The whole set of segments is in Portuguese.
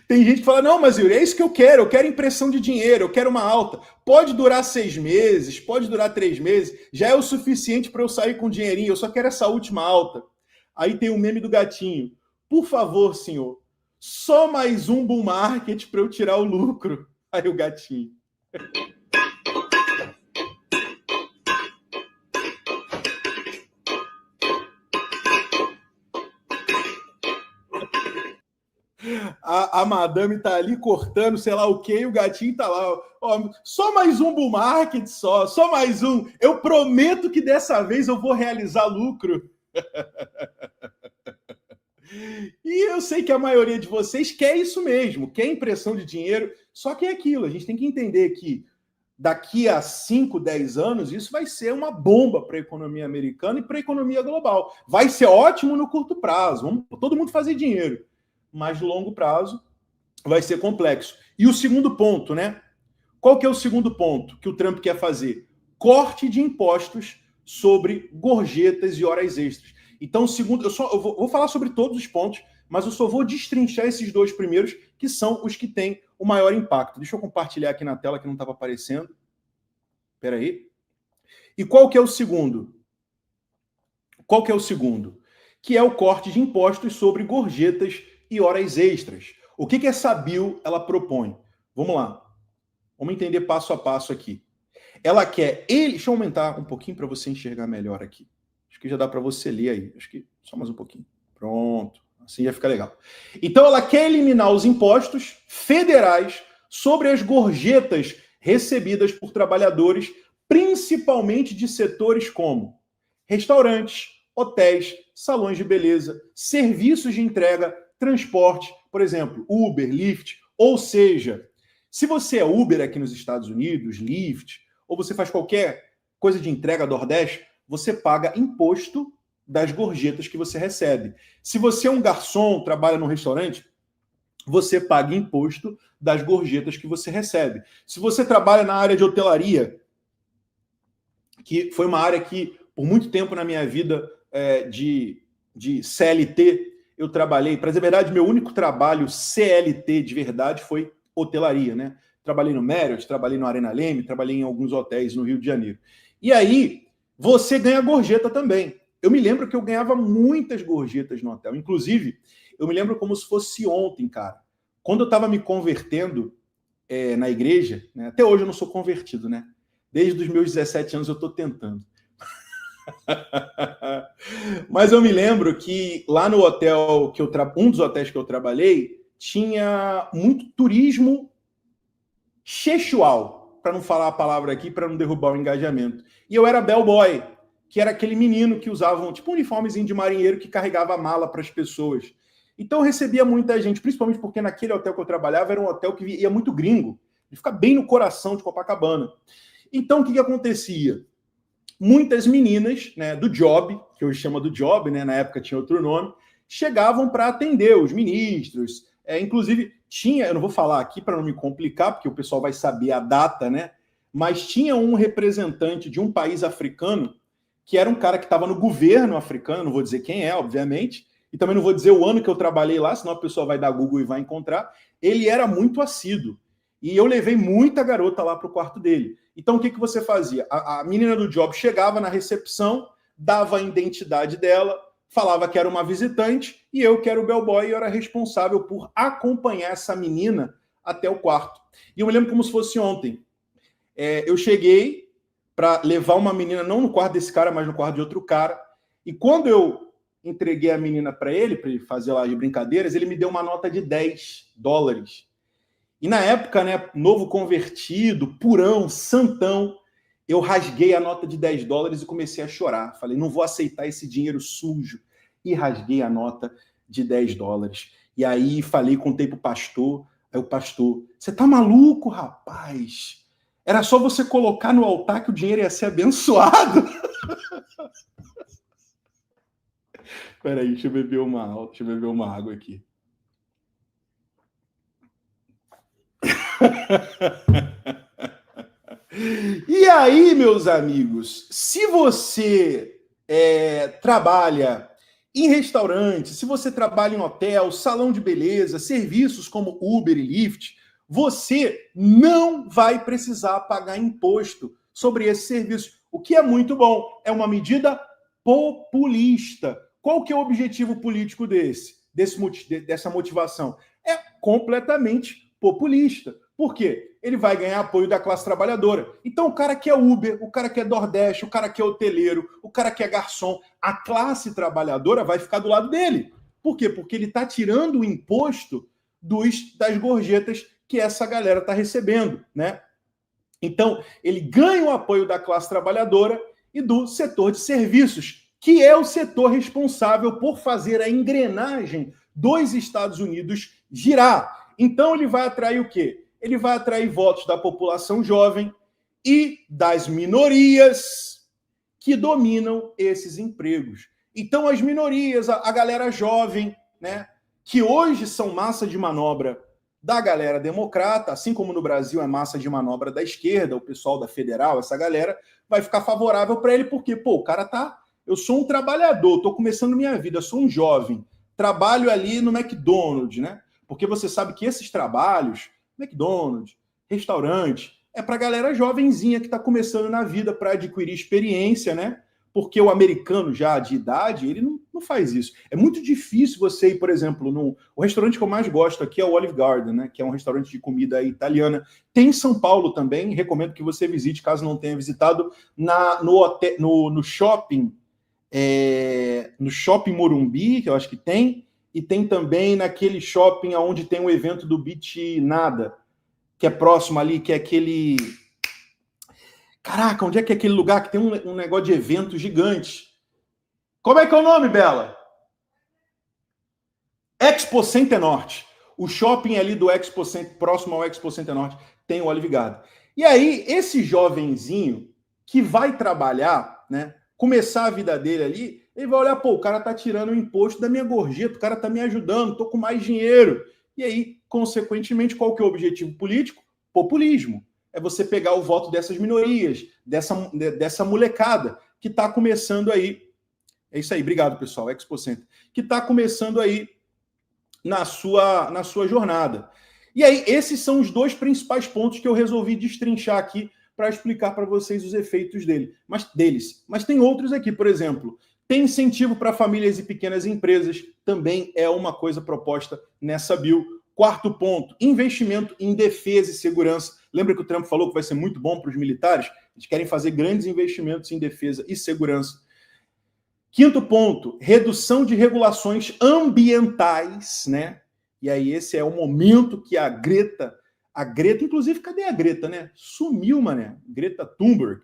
Tem gente que fala, não, mas Yuri, é isso que eu quero impressão de dinheiro, eu quero uma alta. Pode durar 6 meses, pode durar 3 meses, já é o suficiente para eu sair com dinheirinho, eu só quero essa última alta. Aí tem o meme do gatinho. Por favor, senhor, só mais um bull market para eu tirar o lucro. Aí o gatinho. A madame tá ali cortando, sei lá o que, e o gatinho tá lá. Ó, só mais um bull market, só mais um. Eu prometo que dessa vez eu vou realizar lucro. E eu sei que a maioria de vocês quer isso mesmo, quer impressão de dinheiro, só que é aquilo, a gente tem que entender que daqui a 5, 10 anos, isso vai ser uma bomba para a economia americana e para a economia global. Vai ser ótimo no curto prazo, vamos todo mundo fazer dinheiro, mas no longo prazo vai ser complexo. E o segundo ponto, né? Qual que é o segundo ponto que o Trump quer fazer? Corte de impostos sobre gorjetas e horas extras. Então, segundo, eu vou falar sobre todos os pontos, mas eu só vou destrinchar esses dois primeiros, que são os que têm o maior impacto. Deixa eu compartilhar aqui na tela, que não estava aparecendo. Espera aí. E qual que é o segundo? Qual que é o segundo? Que é o corte de impostos sobre gorjetas e horas extras. O que essa bill ela propõe? Vamos lá. Vamos entender passo a passo aqui. Ela quer... Deixa eu aumentar um pouquinho para você enxergar melhor aqui. Acho que já dá para você ler aí. Acho que só mais um pouquinho. Pronto. Assim já fica legal. Então, ela quer eliminar os impostos federais sobre as gorjetas recebidas por trabalhadores, principalmente de setores como restaurantes, hotéis, salões de beleza, serviços de entrega, transporte, por exemplo, Uber, Lyft. Ou seja, se você é Uber aqui nos Estados Unidos, Lyft, ou você faz qualquer coisa de entrega Nordeste, você paga imposto das gorjetas que você recebe. Se você é um garçom, trabalha num restaurante, você paga imposto das gorjetas que você recebe. Se você trabalha na área de hotelaria, que foi uma área que, por muito tempo na minha vida de CLT, eu trabalhei. Para dizer a verdade, meu único trabalho CLT de verdade foi hotelaria, né? Trabalhei no Marriott, trabalhei no Arena Leme, trabalhei em alguns hotéis no Rio de Janeiro. E aí, você ganha gorjeta também. Eu me lembro que eu ganhava muitas gorjetas no hotel. Inclusive, eu me lembro como se fosse ontem, cara. Quando eu estava me convertendo na igreja, né? Até hoje eu não sou convertido, né? Desde os meus 17 anos eu estou tentando. Mas eu me lembro que lá no hotel que um dos hotéis que eu trabalhei tinha muito turismo sexual, para não falar a palavra aqui, para não derrubar o engajamento. E eu era bellboy, que era aquele menino que usava tipo um uniformezinho de marinheiro que carregava mala para as pessoas. Então eu recebia muita gente, principalmente porque naquele hotel que eu trabalhava era um hotel que ia muito gringo, ele fica bem no coração de Copacabana. Então o que acontecia? Muitas meninas, né, do job, que hoje chama do job, né, na época tinha outro nome, chegavam para atender os ministros. Inclusive, tinha, eu não vou falar aqui para não me complicar, porque o pessoal vai saber a data, né? Mas tinha um representante de um país africano, que era um cara que estava no governo africano, não vou dizer quem é, obviamente, e também não vou dizer o ano que eu trabalhei lá, senão a pessoa vai dar Google e vai encontrar. Ele era muito assíduo. E eu levei muita garota lá para o quarto dele. Então, o que você fazia? A menina do job chegava na recepção, dava a identidade dela, falava que era uma visitante, e eu, que era o bellboy, eu era responsável por acompanhar essa menina até o quarto. E eu me lembro como se fosse ontem. Eu cheguei para levar uma menina, não no quarto desse cara, mas no quarto de outro cara, e quando eu entreguei a menina para ele fazer lá as brincadeiras, ele me deu uma nota de $10. E na época, né, novo convertido, purão, santão, eu rasguei a nota de $10 e comecei a chorar. Falei, não vou aceitar esse dinheiro sujo. E rasguei a nota de $10. E aí falei, contei pro pastor. Aí o pastor, você tá maluco, rapaz? Era só você colocar no altar que o dinheiro ia ser abençoado. Peraí, deixa eu beber uma água aqui. E aí, meus amigos, se você trabalha Em restaurante, se você trabalha em hotel, salão de beleza, serviços como Uber e Lyft, você não vai precisar pagar imposto sobre esses serviços, o que é muito bom. É uma medida populista. Qual que é o objetivo político dessa motivação? É completamente populista. Por quê? Ele vai ganhar apoio da classe trabalhadora. Então, o cara que é Uber, o cara que é Nordeste, o cara que é hoteleiro, o cara que é garçom, a classe trabalhadora vai ficar do lado dele. Por quê? Porque ele está tirando o imposto das gorjetas que essa galera está recebendo, né? Então, ele ganha o apoio da classe trabalhadora e do setor de serviços, que é o setor responsável por fazer a engrenagem dos Estados Unidos girar. Então, ele vai atrair o quê? Ele vai atrair votos da população jovem e das minorias que dominam esses empregos. Então, as minorias, a galera jovem, né, que hoje são massa de manobra da galera democrata, assim como no Brasil é massa de manobra da esquerda, o pessoal da federal, essa galera vai ficar favorável para ele, porque, pô, o cara tá... Eu sou um trabalhador, estou começando minha vida, sou um jovem, trabalho ali no McDonald's, né? Porque você sabe que esses trabalhos, McDonald's, restaurante, é para a galera jovenzinha que está começando na vida para adquirir experiência, né? Porque o americano já de idade, ele não faz isso. É muito difícil você ir, por exemplo, o restaurante que eu mais gosto aqui é o Olive Garden, né? Que é um restaurante de comida italiana. Tem em São Paulo também, recomendo que você visite, caso não tenha visitado, no shopping, no Shopping Morumbi, que eu acho que tem, e tem também naquele shopping onde tem o evento do Beach Nada, que é próximo ali, que é aquele... Caraca, onde é que é aquele lugar que tem um negócio de evento gigante? Como é que é o nome, Bela? Expo Center Norte. O shopping ali do Expo Center, próximo ao Expo Center Norte, tem o Olive Garden. E aí, esse jovenzinho que vai trabalhar, né, começar a vida dele ali, ele vai olhar, pô, o cara tá tirando o imposto da minha gorjeta, o cara tá me ajudando, tô com mais dinheiro. E aí, consequentemente, qual que é o objetivo político? Populismo. É você pegar o voto dessas minorias, dessa molecada que está começando aí. É isso aí, obrigado, pessoal, Expo Center. Que está começando aí na sua jornada. E aí, esses são os dois principais pontos que eu resolvi destrinchar aqui para explicar para vocês os efeitos deles. Mas tem outros aqui, por exemplo, tem incentivo para famílias e pequenas empresas, também é uma coisa proposta nessa bill. Quarto ponto, investimento em defesa e segurança. Lembra que o Trump falou que vai ser muito bom para os militares? Eles querem fazer grandes investimentos em defesa e segurança. Quinto ponto, redução de regulações ambientais, né? E aí esse é o momento que a Greta, inclusive, cadê a Greta, né? Sumiu, mané. Greta Thunberg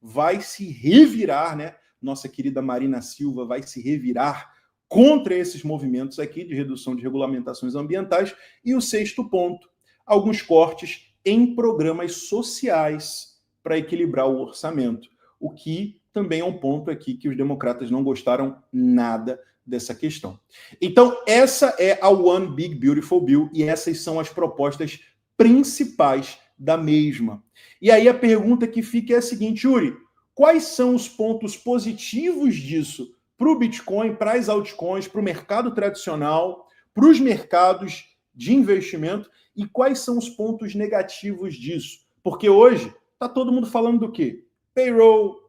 vai se revirar, né? Nossa querida Marina Silva vai se revirar contra esses movimentos aqui de redução de regulamentações ambientais. E o sexto ponto, alguns cortes em programas sociais para equilibrar o orçamento, o que também é um ponto aqui que os democratas não gostaram nada dessa questão. Então, essa é a One Big Beautiful Bill e essas são as propostas principais da mesma. E aí a pergunta que fica é a seguinte, Yuri, quais são os pontos positivos disso para o Bitcoin, para as altcoins, para o mercado tradicional, para os mercados de investimento e quais são os pontos negativos disso? Porque hoje está todo mundo falando do quê? Payroll,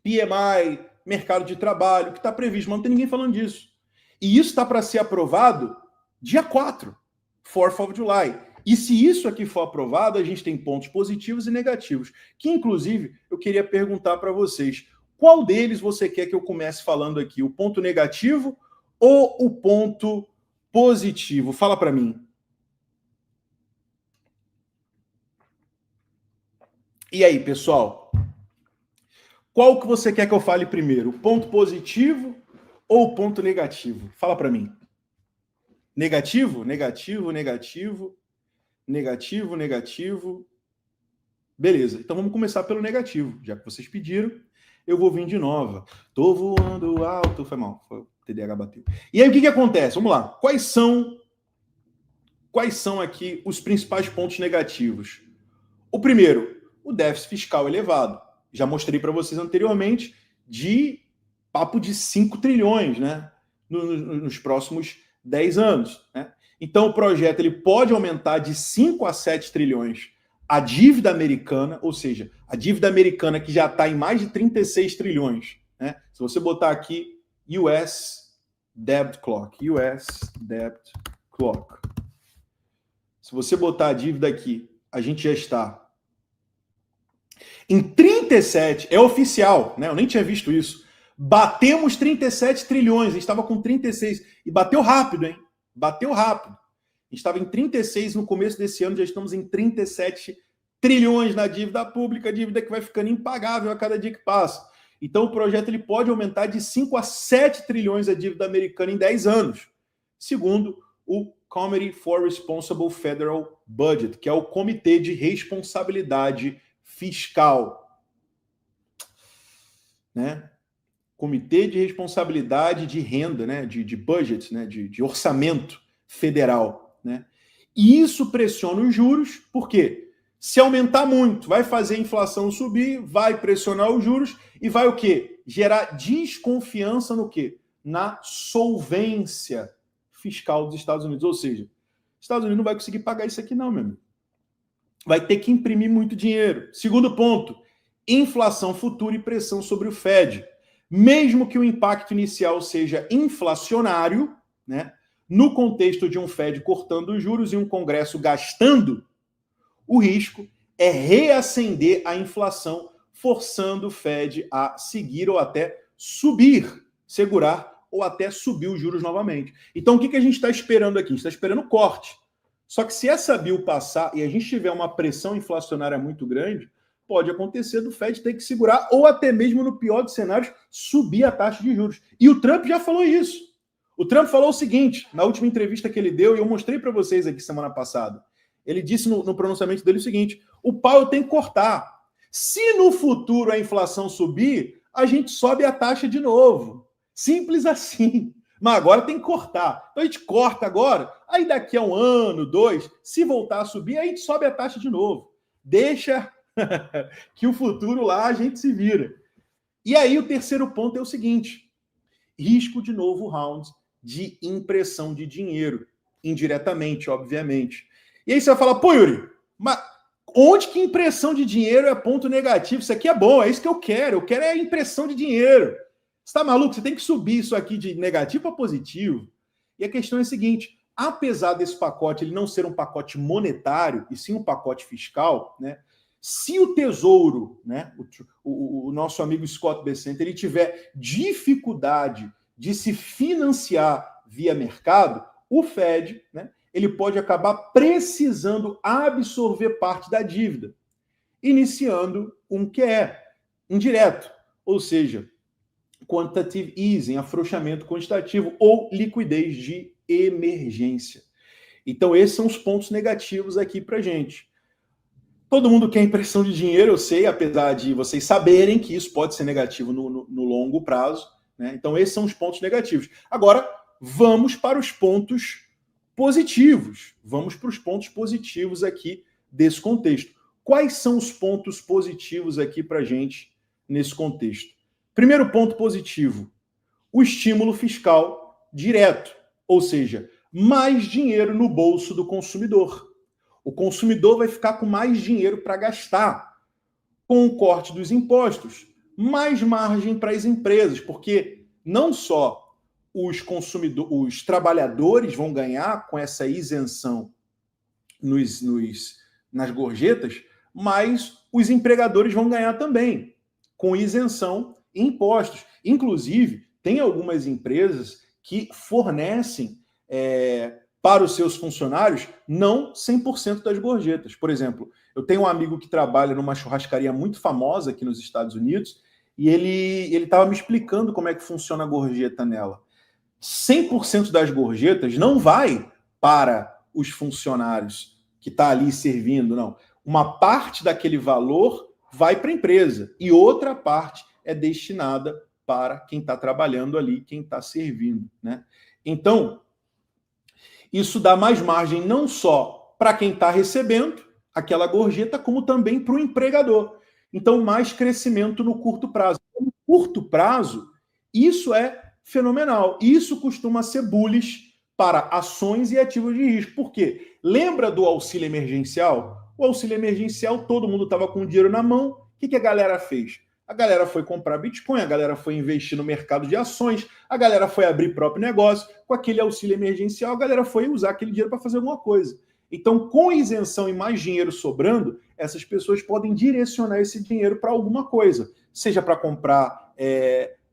PMI, mercado de trabalho, que está previsto, mas não tem ninguém falando disso. E isso está para ser aprovado dia 4, 4th of July. E se isso aqui for aprovado, a gente tem pontos positivos e negativos, que inclusive eu queria perguntar para vocês, qual deles você quer que eu comece falando aqui? O ponto negativo ou o ponto positivo? Fala para mim. E aí, pessoal? Qual que você quer que eu fale primeiro? O ponto positivo ou o ponto negativo? Fala para mim. Negativo? Negativo, negativo, negativo, negativo. Beleza, então vamos começar pelo negativo. Já que vocês pediram, eu vou vir de nova. Tô voando alto. Foi mal, foi, o TDAH bateu. E aí o que acontece? Vamos lá. Quais são aqui os principais pontos negativos? O primeiro, o déficit fiscal elevado. Já mostrei para vocês anteriormente de papo de 5 trilhões, né? Nos próximos 10 anos. Né? Então, o projeto ele pode aumentar de 5 a 7 trilhões a dívida americana, ou seja, a dívida americana que já está em mais de 36 trilhões. Né? Se você botar aqui US Debt Clock, US Debt Clock. Se você botar a dívida aqui, a gente já está em 37, é oficial, né? Eu nem tinha visto isso. Batemos 37 trilhões, a gente estava com 36. E bateu rápido, hein? Bateu rápido. A gente estava em 36 no começo desse ano, já estamos em 37 trilhões na dívida pública, dívida que vai ficando impagável a cada dia que passa. Então o projeto ele pode aumentar de 5 a 7 trilhões a dívida americana em 10 anos, segundo o Committee for Responsible Federal Budget, que é o Comitê de Responsabilidade Fiscal. Né? Comitê de Responsabilidade de Renda, né? de budget, né? de orçamento federal. Né? E isso pressiona os juros, por quê? Se aumentar muito, vai fazer a inflação subir, vai pressionar os juros e vai o quê? Gerar desconfiança no quê? Na solvência fiscal dos Estados Unidos. Ou seja, os Estados Unidos não vai conseguir pagar isso aqui não, meu amigo. Vai ter que imprimir muito dinheiro. Segundo ponto, inflação futura e pressão sobre o Fed. Mesmo que o impacto inicial seja inflacionário, né, no contexto de um Fed cortando os juros e um Congresso gastando, o risco é reacender a inflação, forçando o Fed a seguir ou até subir, segurar ou até subir os juros novamente. Então, o que a gente está esperando aqui? A gente está esperando corte. Só que se essa bill passar e a gente tiver uma pressão inflacionária muito grande, pode acontecer do Fed ter que segurar ou até mesmo, no pior dos cenários, subir a taxa de juros. E o Trump já falou isso. O Trump falou o seguinte, na última entrevista que ele deu, e eu mostrei para vocês aqui semana passada, ele disse no pronunciamento dele o seguinte, o Powell tem que cortar. Se no futuro a inflação subir, a gente sobe a taxa de novo. Simples assim. Mas agora tem que cortar. Então a gente corta agora, aí daqui a 1 ano, 2, se voltar a subir, a gente sobe a taxa de novo. Deixa que o futuro lá a gente se vira. E aí o terceiro ponto é o seguinte, risco de novo round de impressão de dinheiro, indiretamente, obviamente. E aí você vai falar, pô, Yuri, mas onde que impressão de dinheiro é ponto negativo? Isso aqui é bom, é isso que eu quero é a impressão de dinheiro. Você tá maluco? Você tem que subir isso aqui de negativo para positivo. E a questão é a seguinte, apesar desse pacote ele não ser um pacote monetário, e sim um pacote fiscal, né? Se o Tesouro, né, o nosso amigo Scott Bessent, ele tiver dificuldade de se financiar via mercado, o Fed, né, ele pode acabar precisando absorver parte da dívida, iniciando um QE indireto, ou seja, quantitative easing, afrouxamento quantitativo ou liquidez de emergência. Então, esses são os pontos negativos aqui para a gente. Todo mundo quer impressão de dinheiro, eu sei, apesar de vocês saberem que isso pode ser negativo no longo prazo. Né? Então, esses são os pontos negativos. Agora, vamos para os pontos positivos. Vamos para os pontos positivos aqui desse contexto. Quais são os pontos positivos aqui para a gente nesse contexto? Primeiro ponto positivo, o estímulo fiscal direto, ou seja, mais dinheiro no bolso do consumidor. O consumidor vai ficar com mais dinheiro para gastar. Com o corte dos impostos, mais margem para as empresas, porque não só os trabalhadores vão ganhar com essa isenção nas gorjetas, mas os empregadores vão ganhar também, com isenção em impostos. Inclusive, tem algumas empresas que fornecem para os seus funcionários não 100% das gorjetas. Por exemplo, eu tenho um amigo que trabalha numa churrascaria muito famosa aqui nos Estados Unidos e ele estava me explicando como é que funciona a gorjeta nela. 100% das gorjetas não vai para os funcionários que está ali servindo, não. Uma parte daquele valor vai para a empresa e outra parte é destinada para quem está trabalhando ali, quem está servindo, né? Então, isso dá mais margem não só para quem está recebendo aquela gorjeta, como também para o empregador. Então, mais crescimento no curto prazo. No curto prazo, Isso é fenomenal. Isso costuma ser bullish para ações e ativos de risco. Por quê? Lembra do auxílio emergencial? O auxílio emergencial, todo mundo estava com o dinheiro na mão. O que a galera fez? A galera foi comprar Bitcoin, a galera foi investir no mercado de ações, a galera foi abrir próprio negócio. Com aquele auxílio emergencial, a galera foi usar aquele dinheiro para fazer alguma coisa. Então, com isenção e mais dinheiro sobrando, essas pessoas podem direcionar esse dinheiro para alguma coisa. Seja para comprar,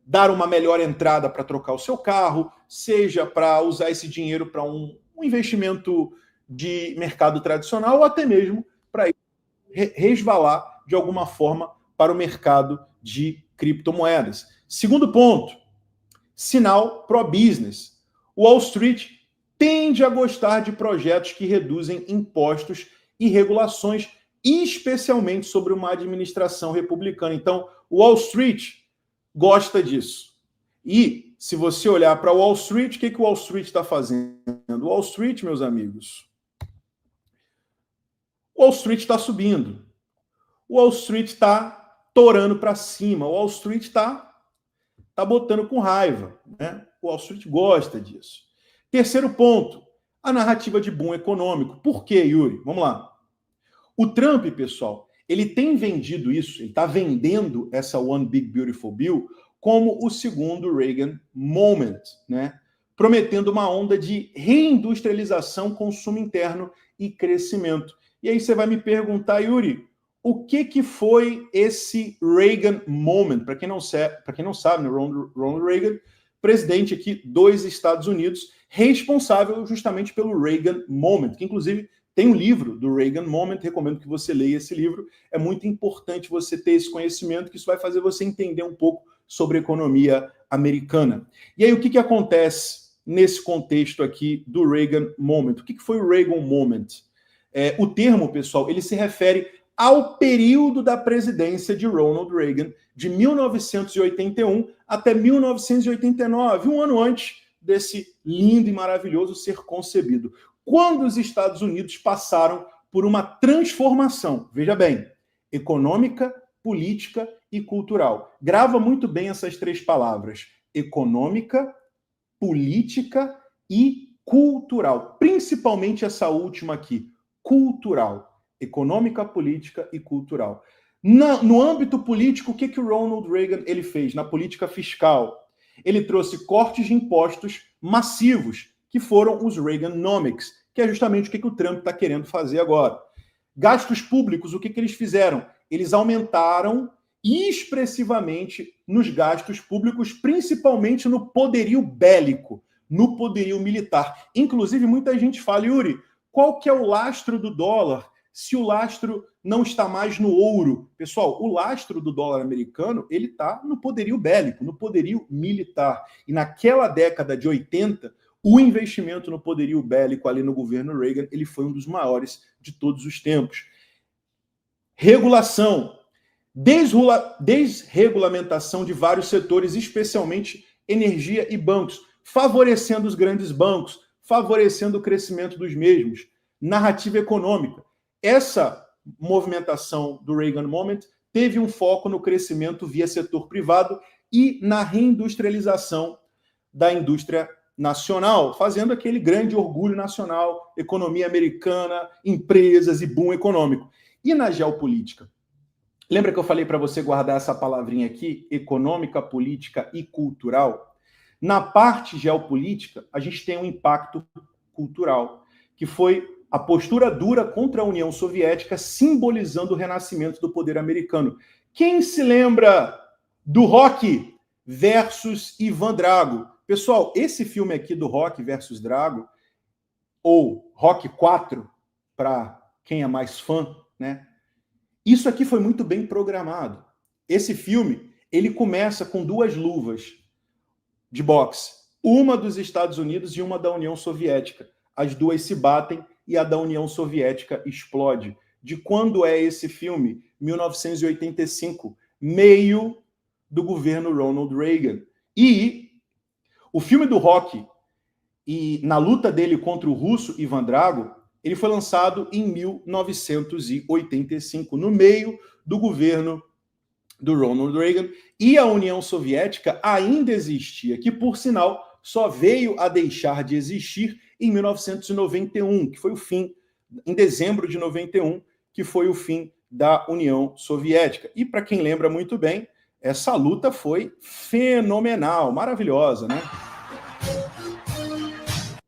dar uma melhor entrada para trocar o seu carro, seja para usar esse dinheiro para um investimento de mercado tradicional, ou até mesmo para resvalar de alguma forma para o mercado de criptomoedas. Segundo ponto, sinal pro-business. Wall Street tende a gostar de projetos que reduzem impostos e regulações, especialmente sobre uma administração republicana. Então, Wall Street gosta disso. E, se você olhar para Wall Street, o que o Wall Street está fazendo? Wall Street, meus amigos, Wall Street está subindo. Wall Street está torando para cima. Wall Street está botando com raiva, né? Wall Street gosta disso. Terceiro ponto, a narrativa de boom econômico. Por quê, Yuri? Vamos lá. O Trump, pessoal, ele tem vendido isso, ele está vendendo essa One Big Beautiful Bill como o segundo Reagan Moment, né? Prometendo uma onda de reindustrialização, consumo interno e crescimento. E aí você vai me perguntar, Yuri, o que foi esse Reagan Moment? Para quem não sabe, né, Ronald Reagan, presidente aqui dos Estados Unidos, responsável justamente pelo Reagan Moment, que inclusive tem um livro do Reagan Moment, recomendo que você leia esse livro. É muito importante você ter esse conhecimento, que isso vai fazer você entender um pouco sobre a economia americana. E aí, o que acontece nesse contexto aqui do Reagan Moment? O que foi o Reagan Moment? O termo, pessoal, ele se refere ao período da presidência de Ronald Reagan, de 1981 até 1989, um ano antes desse lindo e maravilhoso ser concebido. Quando os Estados Unidos passaram por uma transformação, veja bem, econômica, política e cultural. Grava muito bem essas três palavras: econômica, política e cultural. Principalmente essa última aqui, cultural. Econômica, política e cultural. No âmbito político, o que o Ronald Reagan ele fez? Na política fiscal, ele trouxe cortes de impostos massivos, que foram os Reaganomics, que é justamente o que o Trump está querendo fazer agora. Gastos públicos, o que eles fizeram? Eles aumentaram expressivamente nos gastos públicos, principalmente no poderio bélico, no poderio militar. Inclusive, muita gente fala, Yuri, qual que é o lastro do dólar se o lastro não está mais no ouro? Pessoal, o lastro do dólar americano, ele está no poderio bélico, no poderio militar. E naquela década de 80, o investimento no poderio bélico ali no governo Reagan, ele foi um dos maiores de todos os tempos. Regulação. Desregulamentação de vários setores, especialmente energia e bancos, favorecendo os grandes bancos, favorecendo o crescimento dos mesmos. Narrativa econômica. Essa movimentação do Reagan Moment teve um foco no crescimento via setor privado e na reindustrialização da indústria nacional, fazendo aquele grande orgulho nacional, economia americana, empresas e boom econômico. E na geopolítica? Lembra que eu falei para você guardar essa palavrinha aqui, econômica, política e cultural? Na parte geopolítica, a gente tem um impacto cultural, que foi a postura dura contra a União Soviética, simbolizando o renascimento do poder americano. Quem se lembra do Rocky versus Ivan Drago? Pessoal, esse filme aqui do Rocky versus Drago, ou Rocky 4, para quem é mais fã, né? Isso aqui foi muito bem programado. Esse filme, ele começa com duas luvas de boxe, uma dos Estados Unidos e uma da União Soviética. As duas se batem e a da União Soviética explode. De quando é esse filme? 1985, meio do governo Ronald Reagan. E o filme do Rocky, e na luta dele contra o russo Ivan Drago, ele foi lançado em 1985, no meio do governo do Ronald Reagan, e a União Soviética ainda existia, que, por sinal, só veio a deixar de existir em 1991, que foi o fim, em dezembro de 91, que foi o fim da União Soviética. E, para quem lembra muito bem, essa luta foi fenomenal, maravilhosa, né?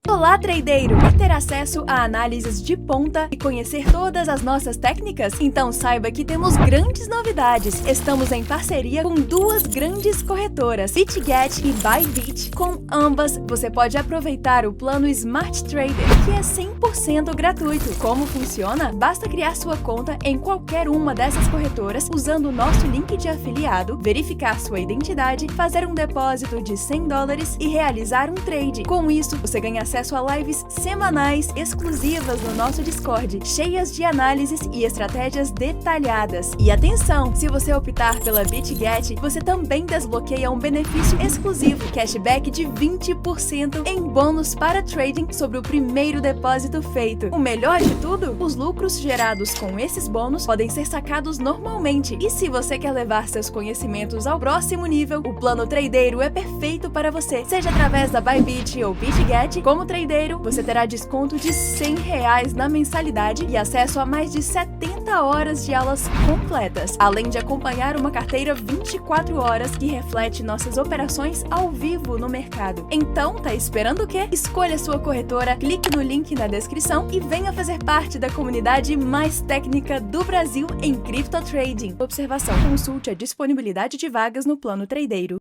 Olá, tradeiro! Quer ter acesso a análises de ponta e conhecer todas as nossas técnicas? Então saiba que temos grandes novidades. Estamos em parceria com duas grandes corretoras, BitGet e Bybit. Com ambas, você pode aproveitar o plano Smart Trader, que é 100% gratuito. Como funciona? Basta criar sua conta em qualquer uma dessas corretoras usando o nosso link de afiliado, verificar sua identidade, fazer um depósito de $100 e realizar um trade. Com isso, você ganha acesso a lives semanais exclusivas no nosso Discord, cheias de análises e estratégias detalhadas. E atenção, se você optar pela BitGet, você também desbloqueia um benefício exclusivo, cashback de 20% em bônus para trading sobre o primeiro depósito feito. O melhor de tudo, os lucros gerados com esses bônus podem ser sacados normalmente. E se você quer levar seus conhecimentos ao próximo nível, o plano tradeiro é perfeito para você. Seja através da Bybit ou BitGet, como tradeiro, você terá desconto de R$100 na mensalidade e acesso a mais de 70 horas de aulas completas, além de acompanhar uma carteira 24 horas que reflete nossas operações ao vivo no mercado. Então, tá esperando o quê? Escolha sua corretora, clique no link na descrição e venha fazer parte da comunidade mais técnica do Brasil em Crypto Trading. Observação: consulte a disponibilidade de vagas no plano tradeiro.